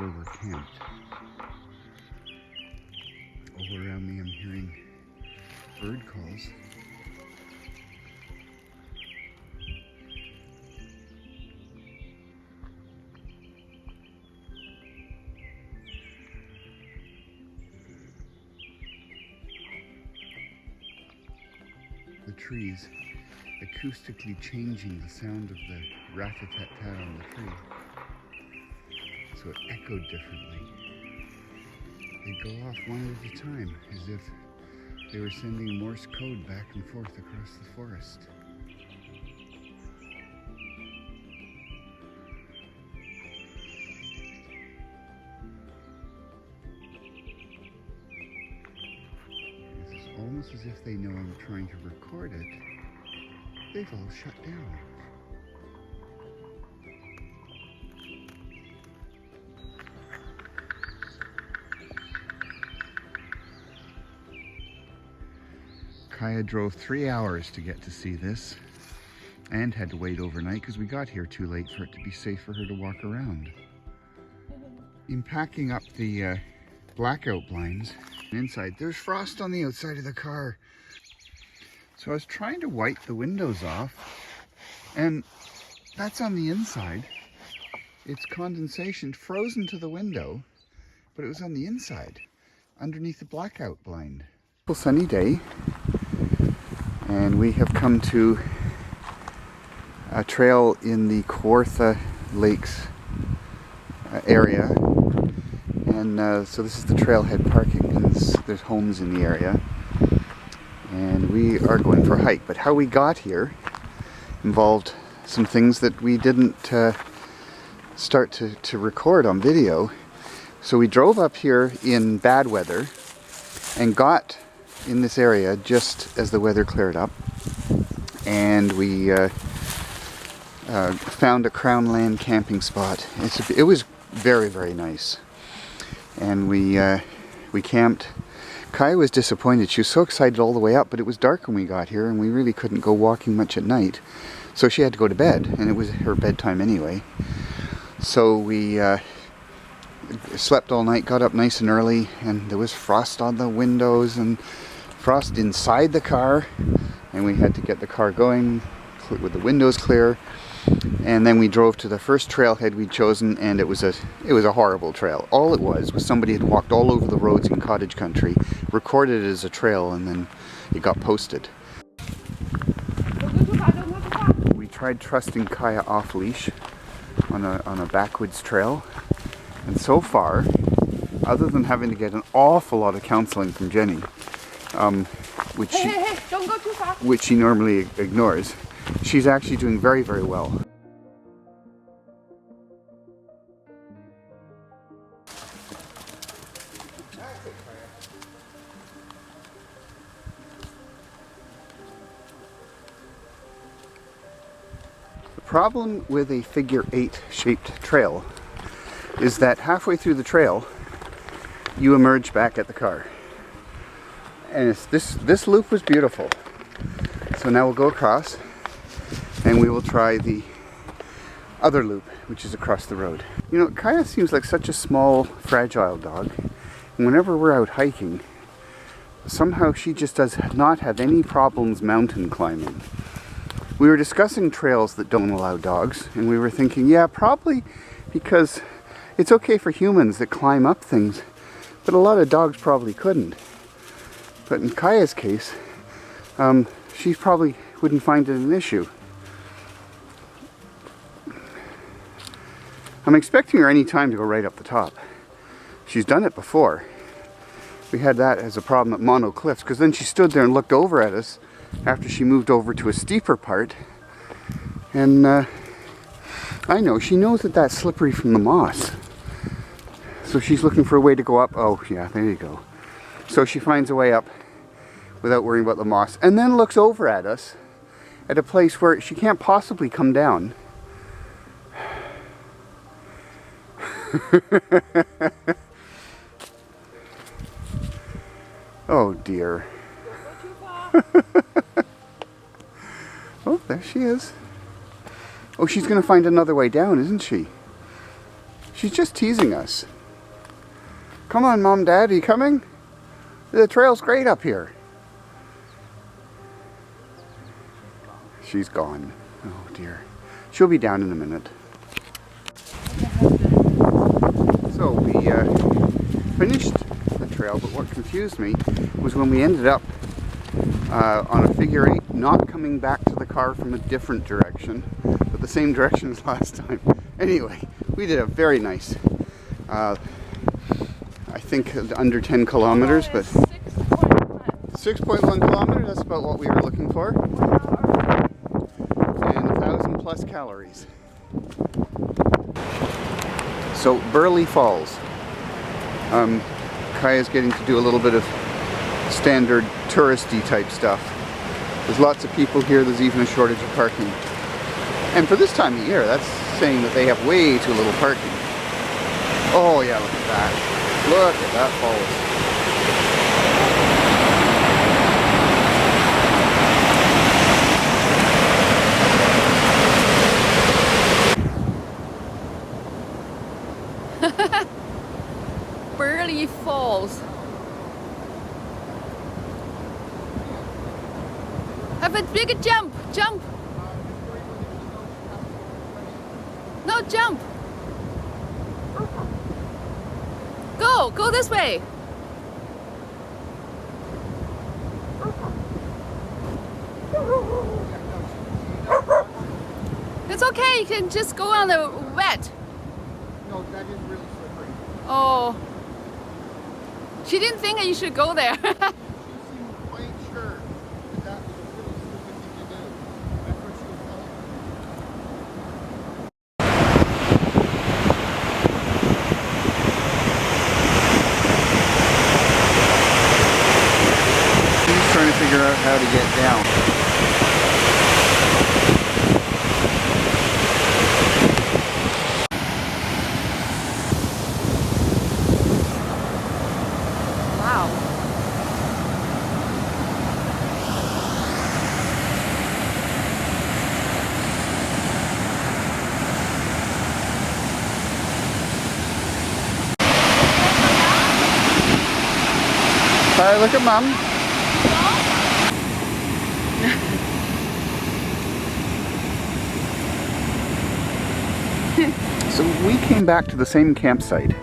where we're camped. All around me I'm hearing bird calls. The trees acoustically changing the sound of the rat-a-tat-tat on the tree. So it echoed differently. They go off one at a time, as if they were sending Morse code back and forth across the forest. It's almost as if they know I'm trying to record it. They've all shut down. Kaya drove 3 hours to get to see this and had to wait overnight because we got here too late for it to be safe for her to walk around. In packing up the blackout blinds inside, there's frost on the outside of the car. So I was trying to wipe the windows off, and that's on the inside. It's condensation frozen to the window, but it was on the inside, underneath the blackout blind. Sunny day, and we have come to a trail in the Kawartha Lakes area, and so this is the trailhead parking, and there's homes in the area, and we are going for a hike. But how we got here involved some things that we didn't start to record on video. So we drove up here in bad weather and got in this area just as the weather cleared up, and we found a Crownland camping spot. It was very, very nice, and we camped. Kaya was disappointed. She was so excited all the way up, but it was dark when we got here, and we really couldn't go walking much at night, so she had to go to bed, and it was her bedtime anyway. So we slept all night, got up nice and early, and there was frost on the windows and frost inside the car, and we had to get the car going with the windows clear. And then we drove to the first trailhead we'd chosen, and it was a horrible trail. All it was somebody had walked all over the roads in cottage country, recorded it as a trail, and then it got posted. We tried trusting Kaya off leash on a backwoods trail, and so far, other than having to get an awful lot of counseling from Jenny, which don't go too far, which she normally ignores, she's actually doing very, very well. The problem with a figure 8 shaped trail is that halfway through the trail you emerge back at the car, and this loop was beautiful. So now we'll go across and we will try the other loop, which is across the road. You know, Kaya seems like such a small, fragile dog, and whenever we're out hiking, somehow she just does not have any problems mountain climbing. We were discussing trails that don't allow dogs, and we were thinking, yeah, probably because it's okay for humans that climb up things, but a lot of dogs probably couldn't. But in Kaya's case, she probably wouldn't find it an issue. I'm expecting her any time to go right up the top. She's done it before. We had that as a problem at Mono Cliffs, because then she stood there and looked over at us after she moved over to a steeper part, and I know, she knows that that's slippery from the moss. So she's looking for a way to go up. Oh yeah, there you go. So she finds a way up without worrying about the moss, and then looks over at us at a place where she can't possibly come down. Oh dear. Oh, there she is. Oh, she's going to find another way down, isn't she? She's just teasing us. Come on, Mom, Dad, are you coming? The trail's great up here. She's gone. Oh dear. She'll be down in a minute. So we finished the trail, but what confused me was when we ended up on a figure 8, not coming back to the car from a different direction, but the same direction as last time. Anyway, we did a very nice, I think under 10 kilometers, but 6.1 kilometers, that's about what we were looking for. And 1,000+ calories. So, Burleigh Falls. Kaya's getting to do a little bit of standard touristy type stuff. There's lots of people here, there's even a shortage of parking. And for this time of year, that's saying that they have way too little parking. Oh yeah, look at that. Look at that falls. Burleigh Falls. Have a bigger jump! Jump! No, jump! Go this way! It's okay, you can just go on the wet. No, that is really slippery. Oh. She didn't think that you should go there. She seemed quite sure that that was a really stupid thing to do. That's what she was telling me. She's trying to figure out how to get down. Hi, look at Mum. So we came back to the same campsite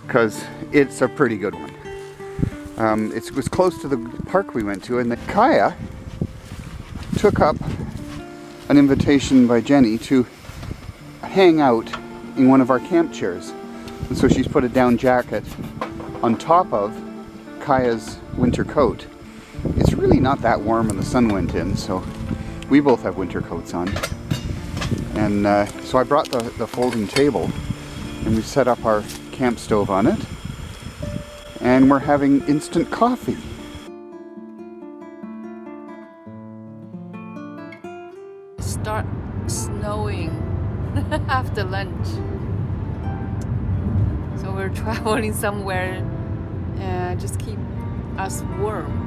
because it's a pretty good one. It was close to the park we went to, and then Kaya took up an invitation by Jenny to hang out in one of our camp chairs. And so she's put a down jacket on top of Kaya's winter coat. It's really not that warm when the sun went in, so we both have winter coats on. And so I brought the folding table, and we set up our camp stove on it, and we're having instant coffee. Start snowing after lunch. So we're traveling somewhere and just keep us warm.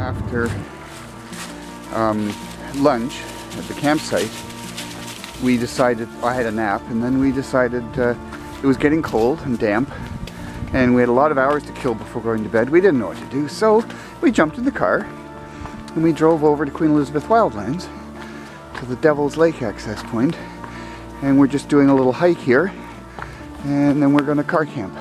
After lunch at the campsite, we decided, I had a nap, and then we decided it was getting cold and damp, and we had a lot of hours to kill before going to bed. We didn't know what to do, so we jumped in the car and we drove over to Queen Elizabeth Wildlands to the Devil's Lake access point, and we're just doing a little hike here, and then we're going to car camp.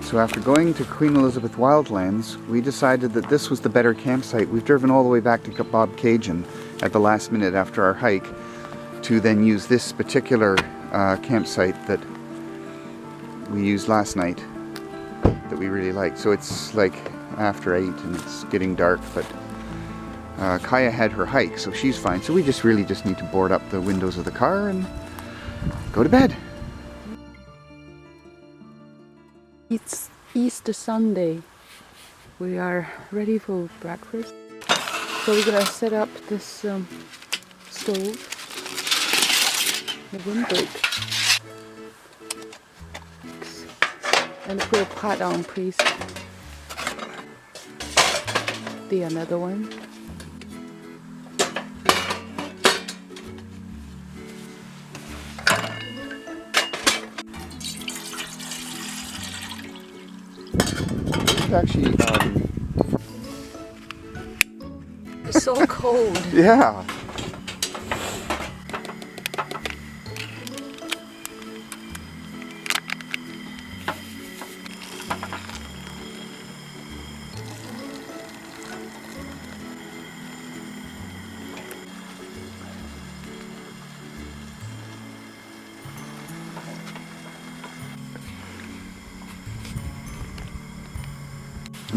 So after going to Queen Elizabeth Wildlands, we decided that this was the better campsite. We've driven all the way back to Bobcaygeon at the last minute after our hike to then use this particular campsite that we used last night that we really liked. So it's like after 8 and it's getting dark, but Kaya had her hike, so she's fine. So we really just need to board up the windows of the car and go to bed. It's Easter Sunday. We are ready for breakfast. So we're gonna set up this stove. The windbreak. And put a pot on, please. The another one. This is actually, It's so cold. yeah.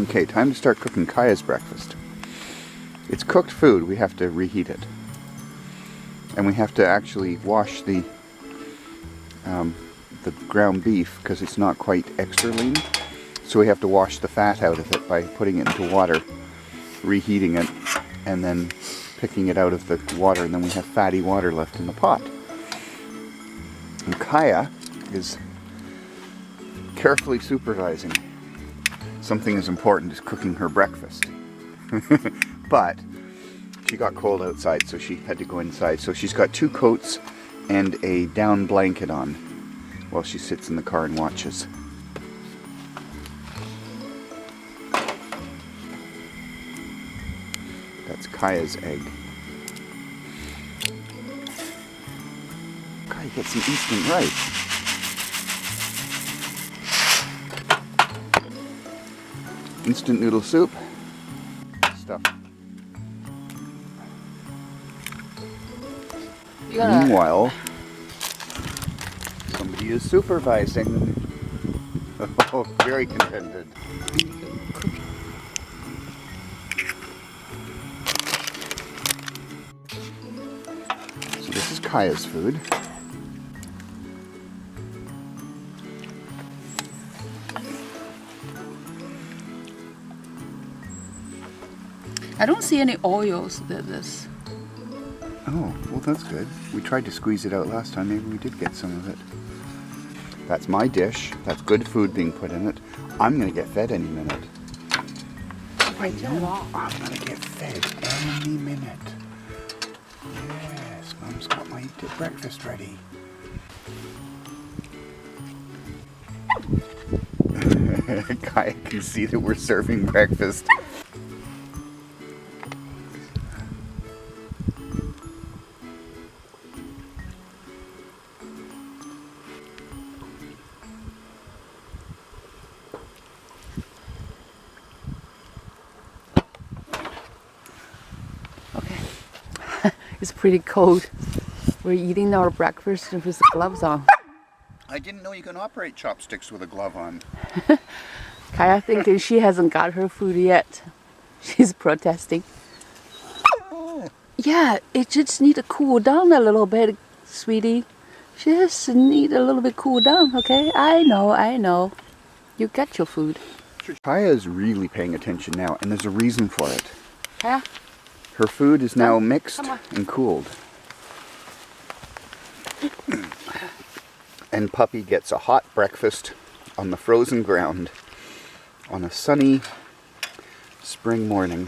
Okay, time to start cooking Kaya's breakfast. It's cooked food, we have to reheat it. And we have to actually wash the ground beef because it's not quite extra lean. So we have to wash the fat out of it by putting it into water, reheating it, and then picking it out of the water, and then we have fatty water left in the pot. And Kaya is carefully supervising something as important as cooking her breakfast. But she got cold outside, so she had to go inside. So she's got 2 coats and a down blanket on while she sits in the car and watches. That's Kaya's egg. Kaya gets some instant rice. Instant noodle soup. Stuff. Meanwhile, somebody is supervising. Oh, very contented. So this is Kaya's food. I don't see any oils with this. Oh, well that's good. We tried to squeeze it out last time. Maybe we did get some of it. That's my dish. That's good food being put in it. I'm going to get fed any minute. I know. I'm going to get fed any minute. Yes, Mom's got my breakfast ready. Kaya can see that we're serving breakfast. It's pretty cold. We're eating our breakfast with the gloves on. I didn't know you can operate chopsticks with a glove on. Kaya thinking she hasn't got her food yet. She's protesting. Yeah, it just need to cool down a little bit, sweetie. She just need a little bit cool down, okay? I know. You get your food. Kaya is really paying attention now, and there's a reason for it. Kaya? Her food is now mixed and cooled. And Puppy gets a hot breakfast on the frozen ground on a sunny spring morning.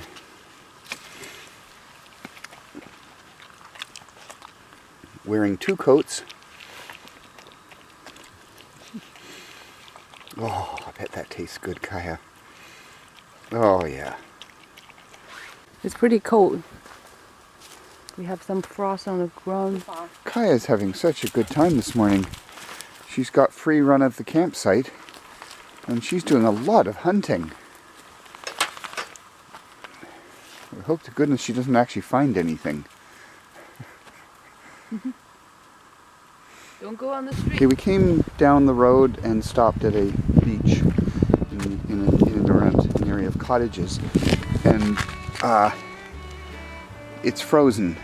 Wearing 2 coats. Oh, I bet that tastes good, Kaya. Oh, yeah. It's pretty cold. We have some frost on the ground. Kaya's having such a good time this morning. She's got free run of the campsite, and she's doing a lot of hunting. We hope to goodness she doesn't actually find anything. Don't go on the street. Okay, we came down the road and stopped at a beach in and around an area of cottages, and it's frozen.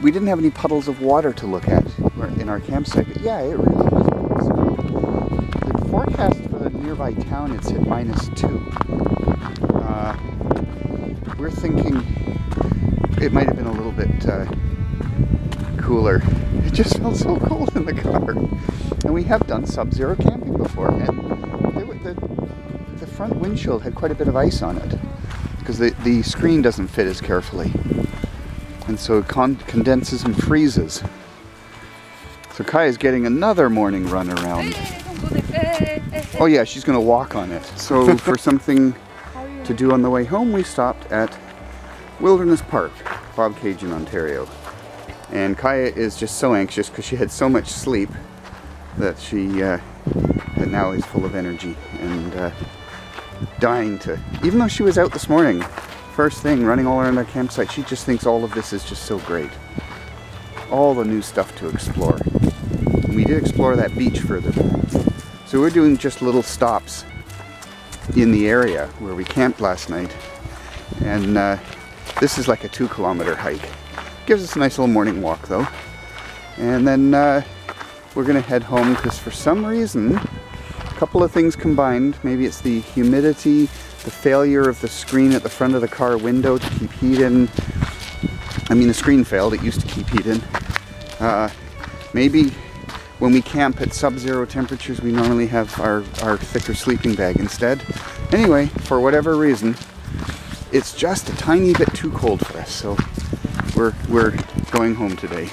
We didn't have any puddles of water to look at in our campsite, but yeah, it really was frozen. The forecast for the nearby town, it's at -2. We're thinking it might have been a little bit cooler. It just felt so cold in the car. And we have done sub-zero camping before, and the front windshield had quite a bit of ice on it because the screen doesn't fit as carefully. And so it condenses and freezes. So Kaya's getting another morning run around. Hey, don't go there. Hey. Oh yeah, she's gonna walk on it. So for something to do on the way home, we stopped at Wilderness Park, Bobcaygeon, Ontario. And Kaya is just so anxious because she had so much sleep that she that now is full of energy and dying to, even though she was out this morning, first thing, running all around our campsite, she just thinks all of this is just so great. All the new stuff to explore. And we did explore that beach further back. So we're doing just little stops in the area where we camped last night. And this is like a 2-kilometer hike. Gives us a nice little morning walk though. And then we're gonna head home because for some reason, a couple of things combined. Maybe it's the humidity, the failure of the screen at the front of the car window to keep heat in. I mean, the screen failed, it used to keep heat in. Maybe when we camp at sub-zero temperatures, we normally have our thicker sleeping bag instead. Anyway, for whatever reason, it's just a tiny bit too cold for us, so we're going home today.